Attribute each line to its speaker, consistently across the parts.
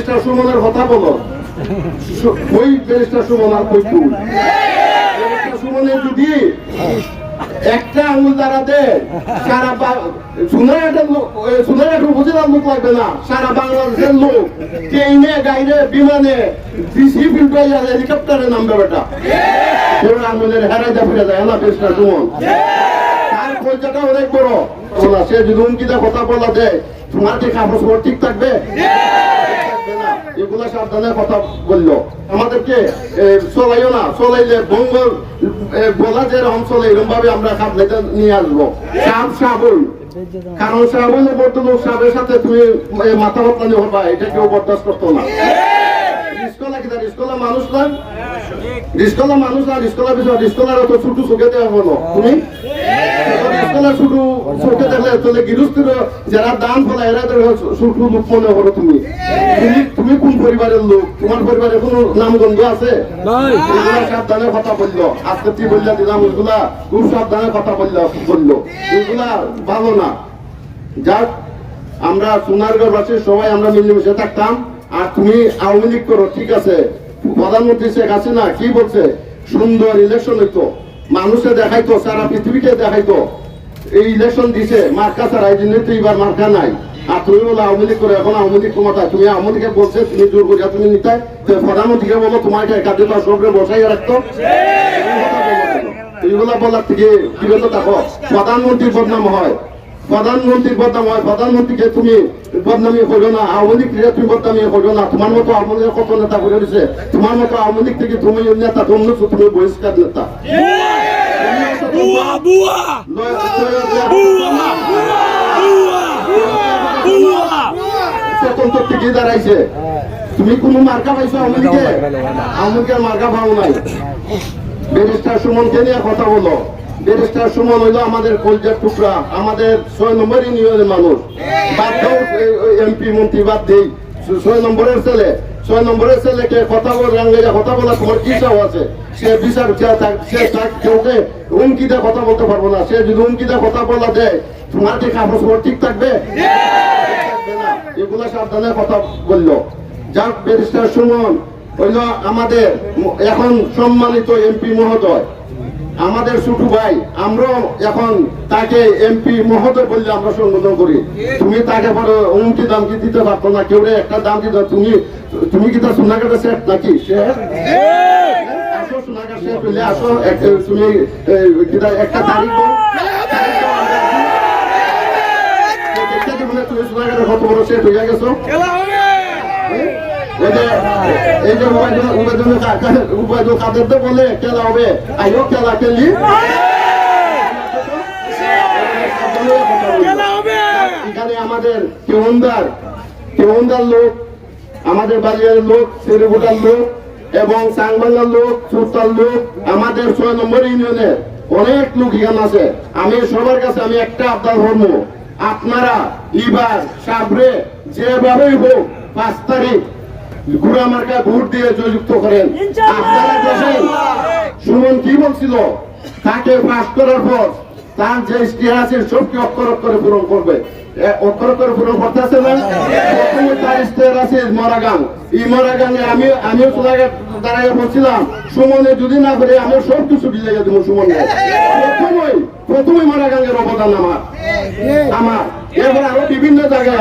Speaker 1: Barrister সুমনের কথা বলো, ওই ব্যারিস্টার সুমন আর কই তুই? ব্যারিস্টার সুমনের যদি একটা আঙুল দ্বারা দেয় সারা সুনারঘাট উপজেলার লোক লাগবে না, সারা বাংলাদেশের লোক ট্রেনে গাড়িতে বিমানে ডিসি ফিল্টার হেলিকপ্টারে নামবে বেটা। আঙুলের হেরাই যা ফিরে যায় না ব্যারিস্টার সুমন। তার কলজাটা অনেক বড়, সে যদি উমকিটা কথা বলা দেয় তোমার কি কাপড় ঠিক থাকবে? এগুলা সাবধানে কথা বললো। আমাদেরকে চলাইও না, চলাইলে বঙ্গল বলা যেরকম চলে এরকম ভাবে আমরা খাবলাইতে নিয়ে আসবো। সাবল কারণ সাবলের বর্তমান লোক সাবের সাথে তুমি মাথা বদলানি হবা, এটা কেউ বরদাস্ত করতো না। রিস্কলা কি রিস্কলা মানুষ না, রিস্কলা মানুষ না, রিস্কলা বিষয় রিস্কলার তো ছোট চোখে দেওয়া হলো। তুমি রিস্কলা ছোট চোখে দেখলে চলে গৃহস্থির যারা দান ফলা এরা ছোট লোক মনে করো। তুমি তুমি কোন পরিবারের লোক? তোমার পরিবারে কোনো নামগন্ধ আছে? এগুলা সাবধানে কথা বললো। আজকে তুই বললা দিলাম এগুলা খুব সাবধানে কথা বললো, এগুলা ভালো না। যাক আমরা সোনারগড়বাসী সবাই আমরা মিলেমিশে থাকতাম। আর তুমি আওয়ামী লীগ করো, ঠিক আছে। প্রধানমন্ত্রী শেখ হাসিনা কি বলছে? সুন্দর ইলেকশন হইতো, মানুষে দেখাইতো, সারা পৃথিবীকে দেখাইতো এই ইলেকশন দিছে মার্কা ছাড়া। এই জন্য তো এবার মার্কা নাই। আর তুমি বলো আওয়ামী লীগ করো, এখন আওয়ামী লীগ ক্ষমতা, তুমি আওয়ামী লীগকে বলছে তুমি জোর করিয়া তুমি নিতে, প্রধানমন্ত্রীকে বলো তোমাকে কাজে তো সবরে বসাইয়া রাখতো। এইগুলা বলার থেকে বিরত থাকো। প্রধানমন্ত্রীর বদনাম হয়, প্রধানমন্ত্রীর বদনাম হয়। প্রধানমন্ত্রীকে তুমি বদনামি করো না, আওয়ামী লীগ তুমি বদনামি করো না। তোমার মতো আওয়ামী লীগের কত নেতা করে দিচ্ছে, তোমার মতো আওয়ামী লীগ থেকে তুমি নেতা, তুমি বহিষ্কার নেতা। স্বতন্ত্র থেকে দাঁড়াইছে, তুমি কোন মার্কা পাইছো আওয়ামী লীগে? আওয়ামী লীগের মার্কা পাও নাই। ব্যারিস্টার সুমনকে নিয়ে কথা বলো। ব্যারিস্টার সুমন হইলো আমাদের কলজার টুকরা, আমাদের 6 নম্বর ইউনিয়নের মানুষ। বাদ দাও এমপি মন্ত্রী বাদ দেই, 6 নম্বরের ছেলে, 6 নম্বরের ছেলেকে কথা বলা তোমার কি চাও আছে? সে বিচার কেউকে হুমকিতে কথা বলতে পারবো না। সে যদি হুমকিতে কথা বলা দেয় তোমার কি কাপড় ঠিক থাকবে? এগুলা সাবধানে কথা বললো। যাক ব্যারিস্টার সুমন হইল আমাদের এখন সম্মানিত এমপি মহোদয়, আমাদের ছোট ভাই। আমরা এখন তাকে এমপি মহোদয় বললে আমরা সম্বোধন করি। তুমি তাকে পরে হুমকি দামকি দিতে পারতো না, কেউ একটা দাম দিত। তুমি কি তার সোনাঘাটে সেট নাকি? আসো সোনাঘাট শেষ হইলে আসো, তুমি একটা তারিখ তুমি সোনাঘাটে কত বড় সেট হয়ে গেছো। এই যে উপায়জন কাদের তো বলে খেলা হবে, আইও খেলা খেলি। এখানে আমাদের কেউন্দার লোক, আমাদের বালিয়ার লোক, সেরেগুটার লোক এবং সাংবাঙ্গার লোক, সুরতার লোক, আমাদের 6 নম্বর ইউনিয়নের অনেক লোক এখানে আছে। আমি সবার কাছে আমি একটা আবদার করব, আপনারা এবার সাবরে যেভাবেই হোক 5 তারিখ গুড়া মার্কা ভোট দিয়ে জয়যুক্ত করেন। আপনারা দেখেন সুমন কি বলছিল, তাকে পাস করার পর তার যে ইশতেহার আছে সবকে অক্ষর অক্ষরে পূরণ করবে। অক্ষর অক্ষরে পূরণ করতেছে না? প্রথমে তার ইশতেহার আছে মরাগাং। এই মরাগাঙে আমিও দাঁড়াইয়া বলছিলাম সুমনে যদি না করে আমি সব কিছু বিলে দেবো সুমনে। প্রথমে মরাগাঙের অবদান আমার। এবার আরো বিভিন্ন জায়গায়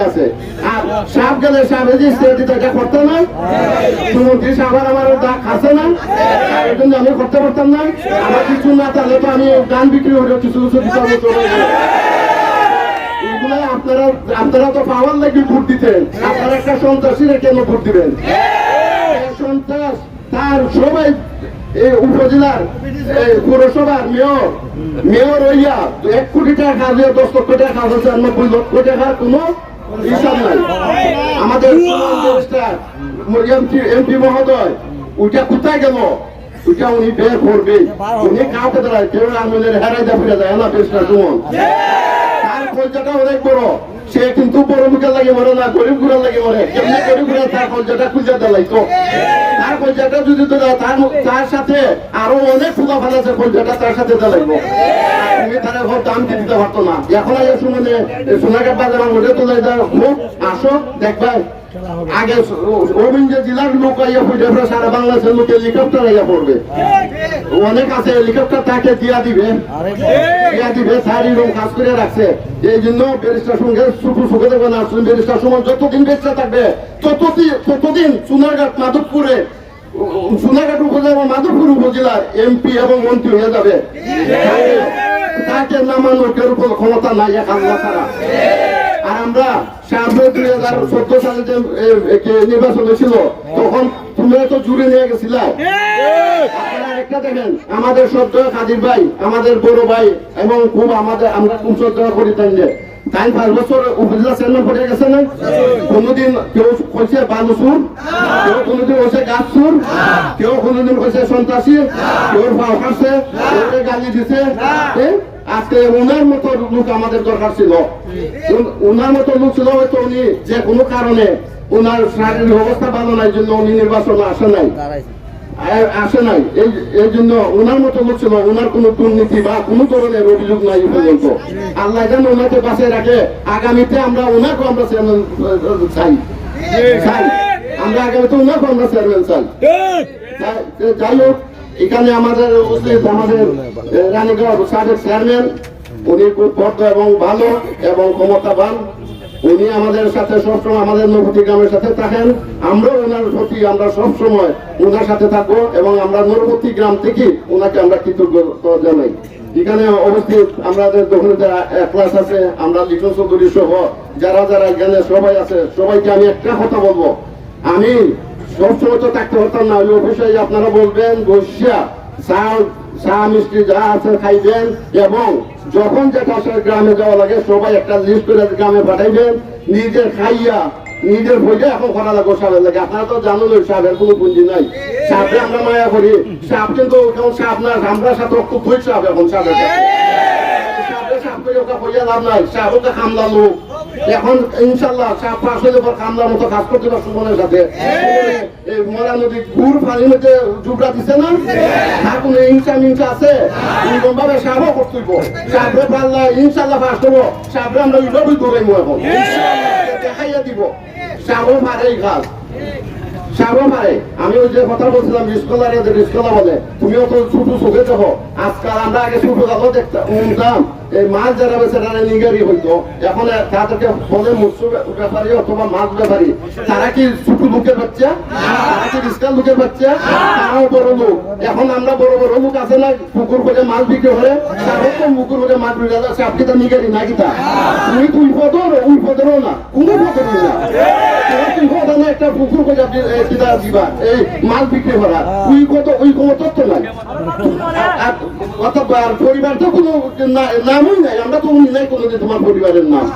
Speaker 1: আছে, আর সাপ গেলে সাপে যে এটা করতে না, সুমন্ত্রী সাবার আমার দাগ আছে না, এই জন্য আমি করতে পারতাম না। আমার কিছু না তাহলে তো আমি গান বিক্রি হলে কিছু দিতে হবে। আপনারা তো পাওয়ার লাগবে ভোট দিতেন, আপনারা একটা সন্ত্রাসীরা কেন ভোট দিবেন? সন্ত্রাস তার সবাই এই উপজেলার পৌরসভার মেয়র হইয়া 1 কোটি টাকা কাজ, 10 লক্ষ টাকা কাজ আছে, 90 লক্ষ টাকার কোনো হিসাব নাই। আমাদের এমপি মহোদয় ওইটা কোথায় গেল? ওইটা উনি বের করবে, উনি কাউকে দাঁড়ায় কেউ আঙুলের হেরাই যা ফিরে যায় না। ব্যারিস্টার সুমন তার কলজাটা অনেক বড়, সে কিন্তু বড় মুখে লাগে মরে না, গরিব ঘুরার লাগে মরে। কেমনি গরিব ঘুরা তার কলজাটা খুঁজে দেয় তো, তার কলজাটা যদি তার সাথে আরো অনেক ফুলা ফেলেছে কলজাটা তার সাথে লাগবো তুমি তারা ঘর দাম দিতে পারতো না এখন আগে শুনে সোনাঘাট বাজার মধ্যে তোলা হোক আসো দেখবা আগে রবীন্দ্র জেলার লোক আইয়া পড়ে সারা বাংলাদেশের লোক হেলিকপ্টার আইয়া পড়বে অনেক আছে হেলিকপ্টার তাকে দিয়া দিবে সারি রুম কাজ করে রাখছে এই জন্য ব্যারিস্টার সঙ্গে সুখু সুখে দেবে না ব্যারিস্টার সময় যতদিন বেঁচে থাকবে ততদিন সোনারঘাট মাধবপুরে সোনারঘাট উপজেলা মাধবপুর উপজেলার এমপি এবং মন্ত্রী হয়ে যাবে তাকে নামানোর কেউ ক্ষমতা নাই এক আল্লাহ ছাড়া। আর আমরা সামনে 2014 সালে যে নির্বাচন হয়েছিল তখন তুমি তো জুড়ে নিয়ে গেছিলা। একটা দেখেন আমাদের শ্রদ্ধা কাদির ভাই আমাদের বড় ভাই এবং খুব আমরা খুব শ্রদ্ধা করি তাই 5 বছর উপজেলা চেয়ারম্যান পড়ে গেছে না কোনোদিন কেউ কইছে বালুচুর কেউ কোনোদিন কইছে গাছচুর কেউ কোনোদিন কইছে সন্ত্রাসী কেউ ভাও খাচ্ছে কেউ গালি দিছে। আজকে ওনার মতো লোক আমাদের দরকার ছিল ওনার মতো লোক ছিল হয়তো উনি যে কোনো কারণে ওনার শারীরিক অবস্থা ভালো নাই জন্য উনি নির্বাচনে আসে নাই এই জন্য ওনার মতো লোক ছিল ওনার কোনো দুর্নীতি বা কোনো ধরনের অভিযোগ নাই পর্যন্ত আল্লাহ যেন ওনাকে বাঁচিয়ে রাখে আগামীতে আমরা ওনাকে আমরা চেয়ারম্যান চাই আমরা আগামীতে ওনাকে আমরা চেয়ারম্যান চাই। যাই হোক এখানে আমাদের রানীগঞ্জ সাবেক চেয়ারম্যান উনি খুব ভদ্র এবং ভালো এবং ক্ষমতাবান উনি আমাদের সাথে সবসময় আমাদের নরপতি গ্রামের সাথে থাকেন আমরাও ওনার প্রতি আমরা সবসময় ওনার সাথে থাকবো এবং আমরা নরপতি গ্রাম থেকে ওনাকে আমরা কৃতজ্ঞতা জানাই। এখানে অবস্থিত আমাদের দক্ষিণ ক্লাস আছে আমরা লিটন চৌধুরী সহ যারা যারা এখানে সবাই আছে সবাইকে আমি একটা কথা বলবো আমি সবসময় তো থাকতে পারতাম না ওই অফিসে আপনারা বলবেন বসিয়া চা মিষ্টি যা আছে খাইবেন এবং যখন যেটা গ্রামে যাওয়া লাগে সবাই একটা লিস্ট করে গ্রামে পাঠাইবেন নিজে খাইয়া নিজের বইটা এখন করা লাগবে সাপের লাগে আপনারা তো জানেন ওই সাপের কোনো পুঁজি নাই সাপে আমরা মায়া করি সাপ কিন্তু কেমন সাপ না আমরা সাথে খুব ধৈর্য সাপ এখন সাপের সাপ করে ওটা হইয়া লাভ নাই সাপ ওটা কামলা লোক এখন ইনশাল্লাহ সাপ পাশ হইলে পর কামলার মতো কাজ করতে পারছো মনের সাথে মরা নদী ঘুর পানির মধ্যে জুবরা দিছে না তার কোনো হিংসা মিংসা আছে এরকম ভাবে সাপও করতে সাপরে পারলে ইনশাল্লাহ পাশ করবো সাপরে আমরা ওইভাবেই দৌড়াইবো এখন দেখাইয়া দিব সাপও পারে এই কাজ সাপও পারে। আমি ওই যে কথা বলছিলাম রিস্কলা বলে তুমিও তো ছোট চোখে দেখো আজকাল আমরা আগে ছোট গাছও দেখতাম এই মাছ যারা বেছে তারা নিগারি হইতো এখন তাদেরকে বলে মৎস্য ব্যাপারী অথবা মাছ ব্যাপারী তারা কি ছোট লোকের বাচ্চা তারা কি রিস্কার লোকের বাচ্চা তারাও বড় লোক এখন আমরা বড় বড় লোক আছে না পুকুর করে মাছ বিক্রি করে তারও তো পুকুর করে মাছ বিক্রি যাচ্ছে আপনি তো নিগারি না কিতা তুমি তুই পদরও না কোনো পদরও না তুই পদ না একটা পুকুর করে আপনি কিতা দিবা এই মাছ বিক্রি করা তুই কত ওই কোনো তথ্য নাই অথবা পরিবার তো কোনো নামই নাই আমরা তো নাই কোনোদিন তোমার পরিবারের নাম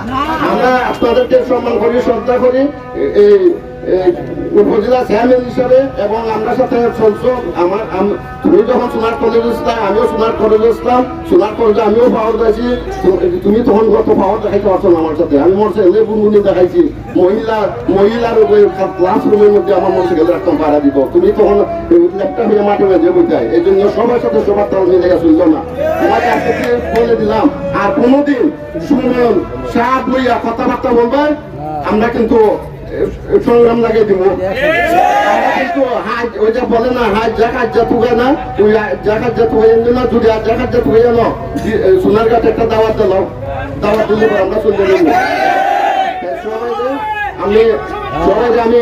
Speaker 1: আমরা আপনাদেরকে সম্মান করি শ্রদ্ধা করি এই উপজেলা চেয়ারম্যান হিসাবে এবং আমরা সাথে চলছো তুমি যখন সোনার কলেজ ইসলাম আমিও সোনার কলেজ ইসলাম সোনার কলেজে আমিও পাওয়ার দেখাইছি তুমি তখন কত পাওয়ার দেখাইতে পারছো না আমার সাথে আমি মোর ছেলে বুনগুনি দেখাইছি মহিলার ক্লাসরুমের মধ্যে আমার মোর ছেলে রাখতাম পাড়া দিত তুমি তখন ল্যাপটপ হয়ে মাঠে মেঝে বইতাই এই জন্য সবার সাথে সবার তাল মিলে শুনল না তোমাকে আজকে বলে দিলাম আর কোনোদিন শুনবেন সাপ লইয়া কথাবার্তা বলবেন আমরা কিন্তু সংগ্রাম লাগিয়ে দিব কিন্তু ওই যে বলে না হাজ জাকাত জাতু না ওই জাকাত জাতু হয়ে না যদি আর জাকাত জাতু হয়ে না সোনার ঘাটে একটা দাওয়াত দিলে আমরা চলতে নেব আমি